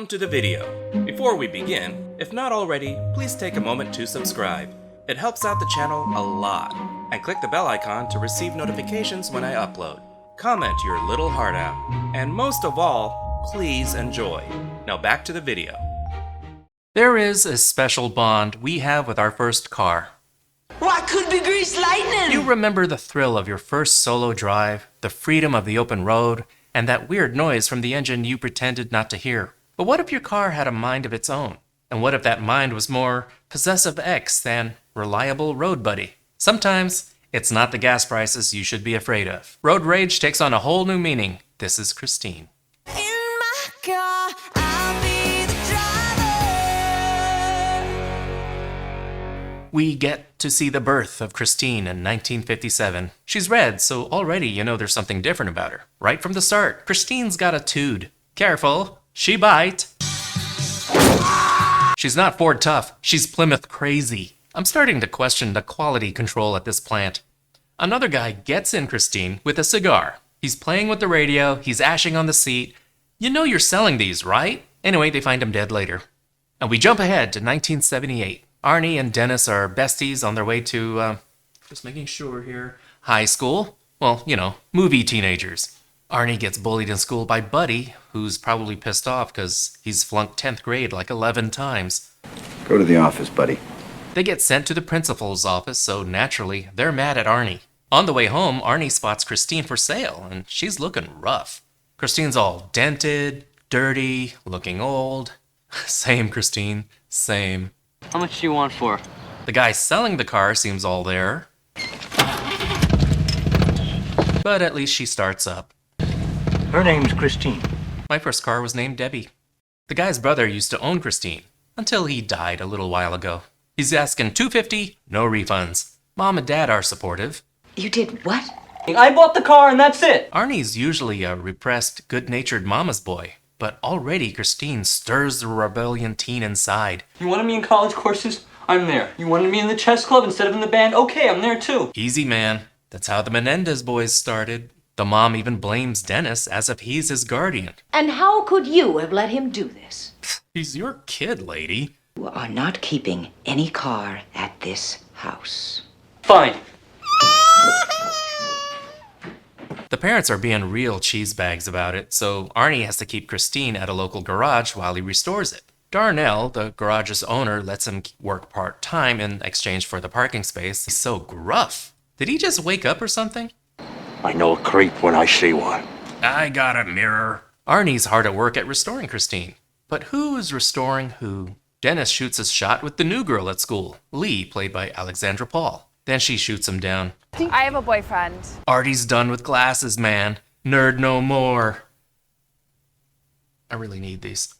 Welcome to the video. Before we begin, if not already, please take a moment to subscribe. It helps out the channel a lot. And click the bell icon to receive notifications when I upload. Comment your little heart out. And most of all, please enjoy. Now back to the video. There is a special bond we have with our first car. What could be greased lightning? You remember the thrill of your first solo drive, the freedom of the open road, and that weird noise from the engine you pretended not to hear. But what if your car had a mind of its own? And what if that mind was more possessive X than reliable road buddy? Sometimes it's not the gas prices you should be afraid of. Road rage takes on a whole new meaning. This is Christine. In my car, I'll be the driver. We get to see the birth of Christine in 1957. She's red, so already you know there's something different about her. Right from the start, Christine's got a tude. Careful, she bite. She's not Ford tough, she's Plymouth crazy. I'm starting to question the quality control at this plant. Another guy gets in Christine with a cigar. He's playing with the radio, he's ashing on the seat. You know you're selling these, right? Anyway, they find him dead later. And we jump ahead to 1978. Arnie and Dennis are besties on their way to, just making sure here, high school. Well, you know, movie teenagers. Arnie gets bullied in school by Buddy, who's probably pissed off because he's flunked 10th grade like 11 times. Go to the office, buddy. They get sent to the principal's office, so naturally, they're mad at Arnie. On the way home, Arnie spots Christine for sale, and she's looking rough. Christine's all dented, dirty, looking old. Same, Christine, same. How much do you want for? The guy selling the car seems all there. But at least she starts up. Her name's Christine. My first car was named Debbie. The guy's brother used to own Christine, until he died a little while ago. He's asking $250, no refunds. Mom and Dad are supportive. You did what? I bought the car and that's it. Arnie's usually a repressed, good-natured mama's boy, but already Christine stirs the rebellion teen inside. You wanted me in college courses? I'm there. You wanted me in the chess club instead of in the band? Okay, I'm there too. Easy, man. That's how the Menendez boys started. The mom even blames Dennis as if he's his guardian. And how could you have let him do this? He's your kid, lady. You are not keeping any car at this house. Fine. The parents are being real cheesebags about it, so Arnie has to keep Christine at a local garage while he restores it. Darnell, the garage's owner, lets him work part-time in exchange for the parking space. He's so gruff. Did he just wake up or something? I know a creep when I see one. I got a mirror. Arnie's hard at work at restoring Christine. But who is restoring who? Dennis shoots his shot with the new girl at school, Lee, played by Alexandra Paul. Then she shoots him down. I have a boyfriend. Artie's done with glasses, man. Nerd no more. I really need these.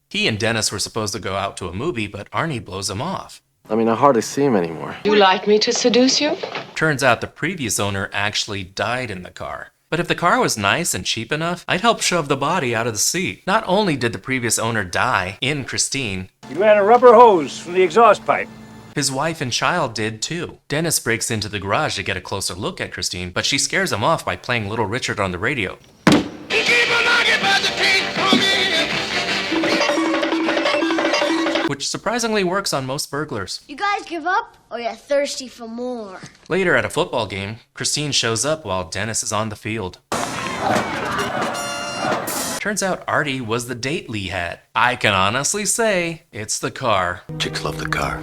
He and Dennis were supposed to go out to a movie, but Arnie blows him off. I mean, I hardly see him anymore. You like me to seduce you? Turns out the previous owner actually died in the car. But if the car was nice and cheap enough, I'd help shove the body out of the seat. Not only did the previous owner die in Christine, You ran a rubber hose from the exhaust pipe. his wife and child did too. Dennis breaks into the garage to get a closer look at Christine, but she scares him off by playing Little Richard on the radio. Which surprisingly works on most burglars. You guys give up, or you're thirsty for more? Later at a football game, Christine shows up while Dennis is on the field. Turns out Artie was the date Lee had. I can honestly say, it's the car. Chicks love the car.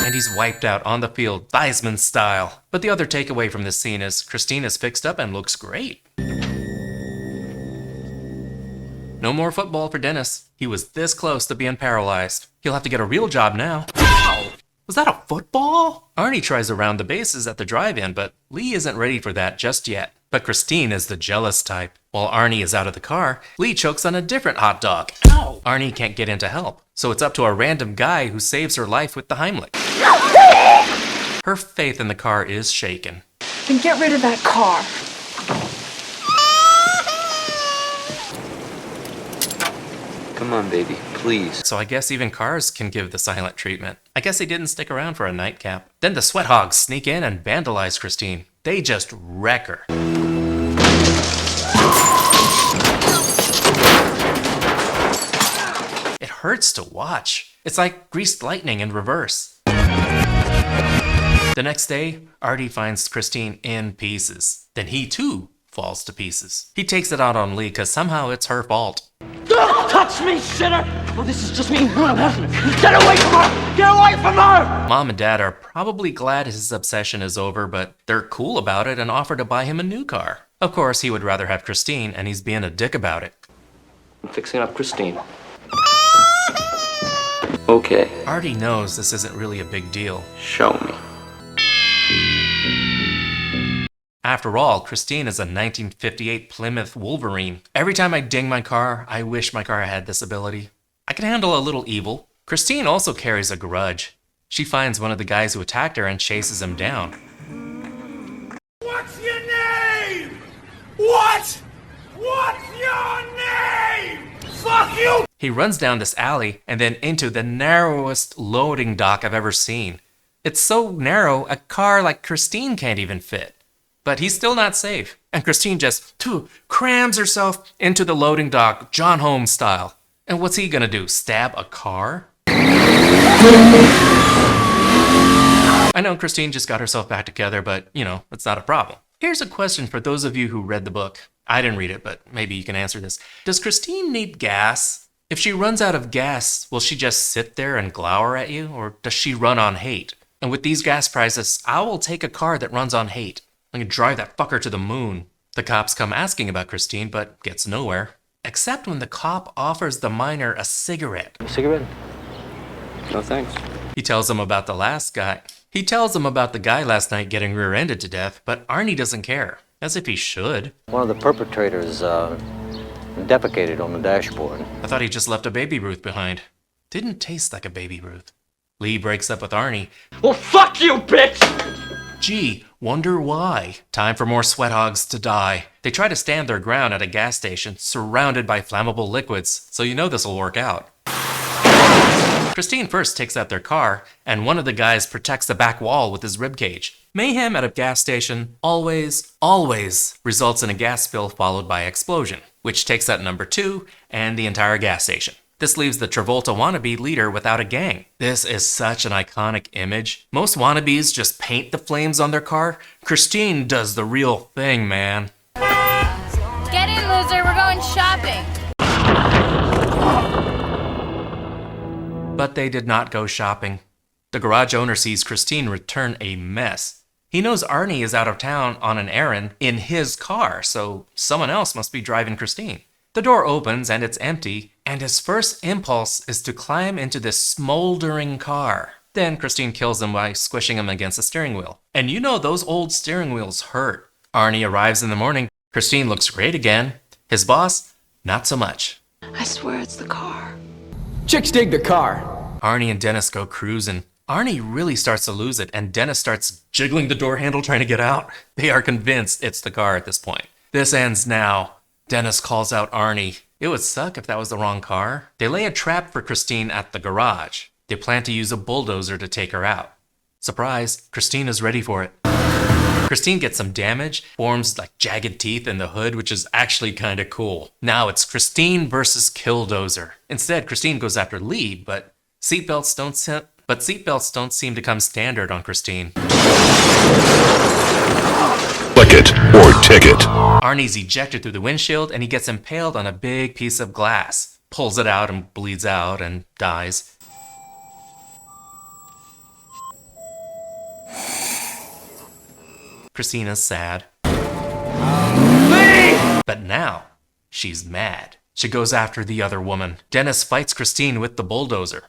And he's wiped out on the field, Theismann style. But the other takeaway from this scene is Christine is fixed up and looks great. No more football for Dennis. He was this close to being paralyzed. He'll have to get a real job now. Ow! Was that a football? Arnie tries to round the bases at the drive-in, but Lee isn't ready for that just yet. But Christine is the jealous type. While Arnie is out of the car, Lee chokes on a different hot dog. Ow! Arnie can't get in to help, so it's up to a random guy who saves her life with the Heimlich. Her faith in the car is shaken. Then get rid of that car. Come on, baby, please. So I guess even cars can give the silent treatment. I guess they didn't stick around for a nightcap. Then the sweat hogs sneak in and vandalize Christine. They just wreck her. hurts to watch. It's like greased lightning in reverse. The next day, Artie finds Christine in pieces. Then he too falls to pieces. He takes it out on Lee because somehow it's her fault. Don't touch me, shitter! Oh, this is just me. Get away from her! Get away from her! Mom and Dad are probably glad his obsession is over, but they're cool about it and offer to buy him a new car. Of course, he would rather have Christine, and he's being a dick about it. I'm fixing up Christine. Okay, Artie knows this isn't really a big deal. show me. After all, Christine is a 1958 Plymouth Wolverine. Every time I ding my car, I wish my car had this ability. I can handle a little evil. Christine also carries a grudge. She finds one of the guys who attacked her and chases him down. What's your name? What's your name? Fuck you! He runs down this alley and then into the narrowest loading dock I've ever seen. It's so narrow, a car like Christine can't even fit. But he's still not safe, and Christine just crams herself into the loading dock, John Holmes style. And what's he gonna do, stab a car? I know Christine just got herself back together, but, it's not a problem. Here's a question for those of you who read the book. I didn't read it, but maybe you can answer this. Does Christine need gas? If she runs out of gas, will she just sit there and glower at you, or does she run on hate? And with these gas prices, I will take a car that runs on hate. I can drive that fucker to the moon. The cops come asking about Christine, but gets nowhere. Except when the cop offers the miner a cigarette. Cigarette? No thanks. He tells him about the guy last night getting rear-ended to death, but Arnie doesn't care. As if he should. One of the perpetrators defecated on the dashboard. I thought he just left a Baby Ruth behind. Didn't taste like a Baby Ruth. Lee breaks up with Arnie. Well, fuck you, bitch! Gee, wonder why. Time for more sweat hogs to die. They try to stand their ground at a gas station, surrounded by flammable liquids, so you know this'll work out. Christine first takes out their car, and one of the guys protects the back wall with his ribcage. Mayhem at a gas station always results in a gas spill followed by explosion, which takes out number 2 and the entire gas station. This leaves the Travolta wannabe leader without a gang. This is such an iconic image. Most wannabes just paint the flames on their car. Christine does the real thing, man. Get in, loser. We're going shopping. But they did not go shopping. The garage owner sees Christine return a mess. He knows Arnie is out of town on an errand in his car, so someone else must be driving Christine. The door opens and it's empty, and his first impulse is to climb into this smoldering car. Then Christine kills him by squishing him against the steering wheel. And you know those old steering wheels hurt. Arnie arrives in the morning. Christine looks great again. His boss, not so much. I swear it's the car. Chicks dig the car. Arnie and Dennis go cruising. Arnie really starts to lose it, and Dennis starts jiggling the door handle trying to get out. They are convinced it's the car at this point. This ends now. Dennis calls out Arnie. It would suck if that was the wrong car. They lay a trap for Christine at the garage. They plan to use a bulldozer to take her out. Surprise, Christine is ready for it. Christine gets some damage, forms like jagged teeth in the hood, which is actually kind of cool. Now it's Christine versus Killdozer. Instead, Christine goes after Lee, but seatbelts don't seem to come standard on Christine. Click it or ticket. Arnie's ejected through the windshield and he gets impaled on a big piece of glass. Pulls it out and bleeds out and dies. Christina's sad. But now, she's mad. She goes after the other woman. Dennis fights Christine with the bulldozer.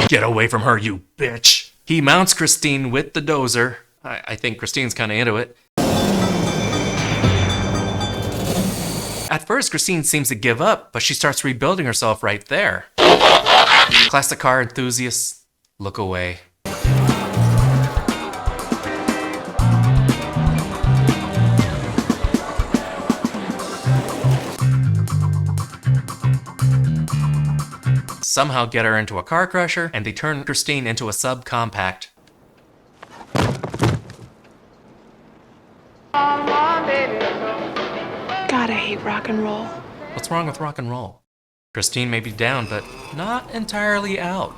Get away from her, you bitch! He mounts Christine with the dozer. I think Christine's kinda into it. At first, Christine seems to give up, but she starts rebuilding herself right there. Classic car enthusiasts, look away. Somehow get her into a car crusher, and they turn Christine into a subcompact. God, I hate rock and roll. What's wrong with rock and roll? Christine may be down, but not entirely out.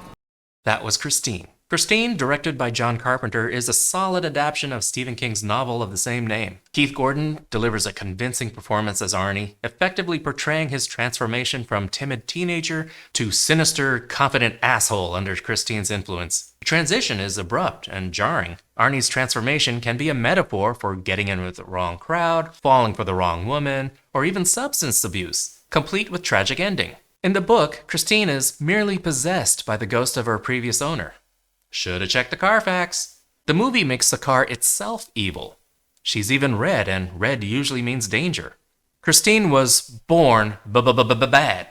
That was Christine. Christine, directed by John Carpenter, is a solid adaptation of Stephen King's novel of the same name. Keith Gordon delivers a convincing performance as Arnie, effectively portraying his transformation from timid teenager to sinister, confident asshole under Christine's influence. The transition is abrupt and jarring. Arnie's transformation can be a metaphor for getting in with the wrong crowd, falling for the wrong woman, or even substance abuse, complete with tragic ending. In the book, Christine is merely possessed by the ghost of her previous owner. Shoulda checked the Carfax. The movie makes the car itself evil. She's even red, and red usually means danger. Christine was born bad.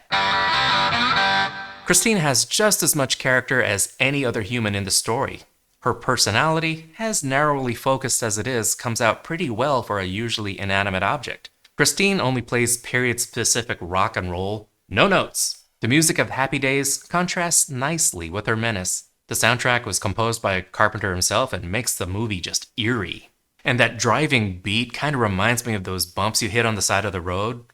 Christine has just as much character as any other human in the story. Her personality, as narrowly focused as it is, comes out pretty well for a usually inanimate object. Christine only plays period-specific rock and roll, no notes. The music of Happy Days contrasts nicely with her menace. The soundtrack was composed by Carpenter himself and makes the movie just eerie. And that driving beat kind of reminds me of those bumps you hit on the side of the road.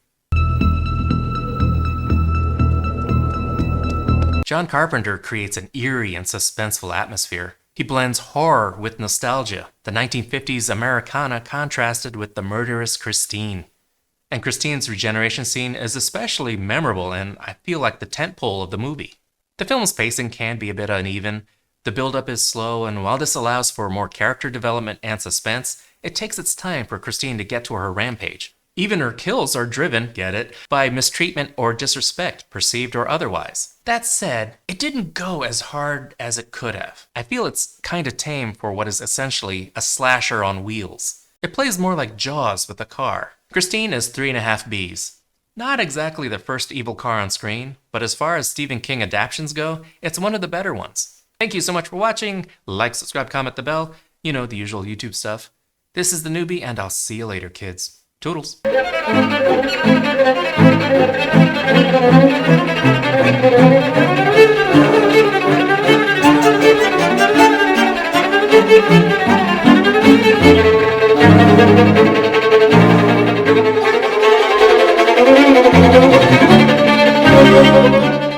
John Carpenter creates an eerie and suspenseful atmosphere. He blends horror with nostalgia, the 1950s Americana contrasted with the murderous Christine. And Christine's regeneration scene is especially memorable and I feel like the tentpole of the movie. The film's pacing can be a bit uneven. The build-up is slow, and while this allows for more character development and suspense, it takes its time for Christine to get to her rampage. Even her kills are driven, get it, by mistreatment or disrespect, perceived or otherwise. That said, it didn't go as hard as it could have. I feel it's kinda tame for what is essentially a slasher on wheels. It plays more like Jaws with a car. Christine is 3.5 Bs. Not exactly the first evil car on screen, but as far as Stephen King adaptations go, it's one of the better ones. Thank you so much for watching. Like, subscribe, comment the bell. You know, the usual YouTube stuff. This is theNewBee, and I'll see you later, kids. Toodles.